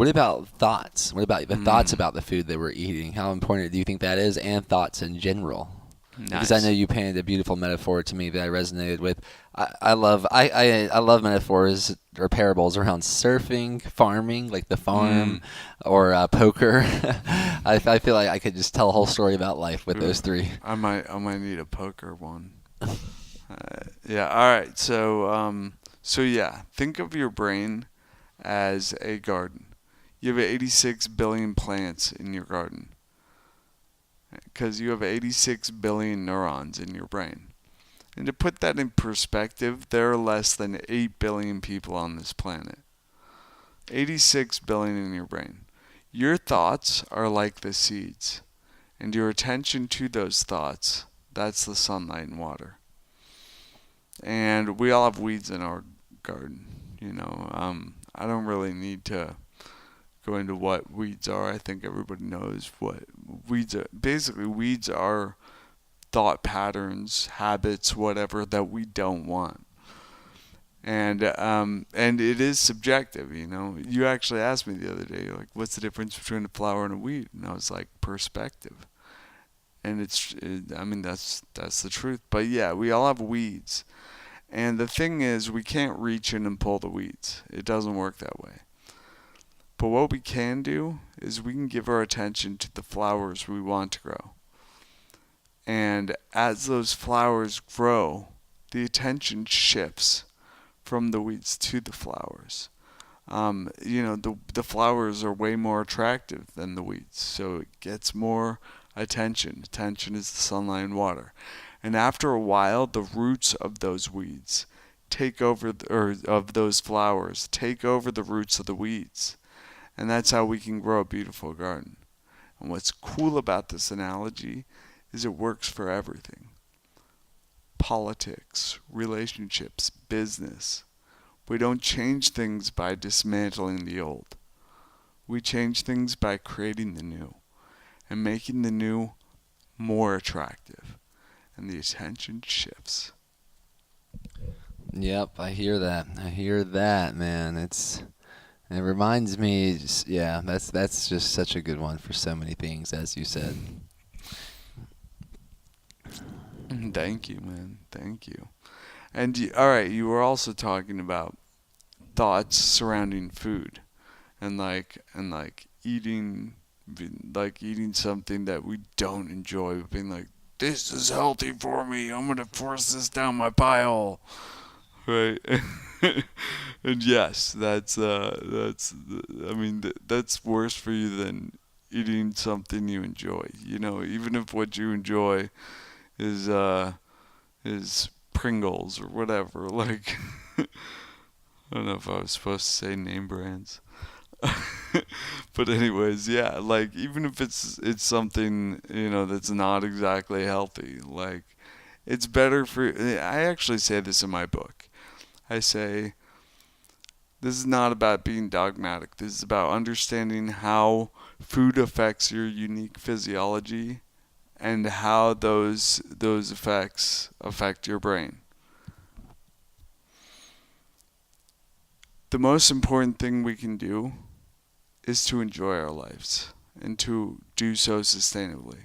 What about thoughts? What about the thoughts about the food that we're eating? How important do you think that is, and thoughts in general? Because I know Nice. you painted a beautiful metaphor to me that I resonated with. I love metaphors or parables around surfing, farming, like the farm, Mm. or poker. I feel like I could just tell a whole story about life with Ooh, those three. I might need a poker one. Yeah. All right. So yeah, think of your brain as a garden. You have 86 billion plants in your garden because you have 86 billion neurons in your brain. And to put that in perspective, there are less than 8 billion people on this planet. 86 billion in your brain. Your thoughts are like the seeds, and your attention to those thoughts, that's the sunlight and water. And we all have weeds in our garden. I don't really need to go into what weeds are. I think everybody knows what weeds are. Basically, weeds are thought patterns, habits, whatever that we don't want. And it is subjective. You actually asked me the other day, like, what's the difference between a flower and a weed? And I was like, perspective. And that's the truth. But yeah, we all have weeds. And the thing is, we can't reach in and pull the weeds. It doesn't work that way. But what we can do is we can give our attention to the flowers we want to grow. And as those flowers grow, the attention shifts from the weeds to the flowers. The flowers are way more attractive than the weeds, so it gets more attention. Attention is the sunlight and water. And after a while, the roots of those weeds take over, or of those flowers, take over the roots of the weeds. And that's how we can grow a beautiful garden. And what's cool about this analogy is it works for everything. Politics, relationships, business. We don't change things by dismantling the old. We change things by creating the new and making the new more attractive. And the attention shifts. Yep, I hear that. I hear that, man. It reminds me, yeah, that's just such a good one for so many things, as you said. Thank you, man. Thank you. And all right, you were also talking about thoughts surrounding food, and eating something that we don't enjoy, being like, this is healthy for me. I'm gonna force this down my pile, right? And yes, that's worse for you than eating something you enjoy. Even if what you enjoy is is Pringles or whatever. Like, I don't know if I was supposed to say name brands. But anyways, yeah, like, even if it's something, that's not exactly healthy, like, it's better for. I actually say this in my book. I say this is not about being dogmatic. This is about understanding how food affects your unique physiology and how those effects affect your brain. The most important thing we can do is to enjoy our lives and to do so sustainably.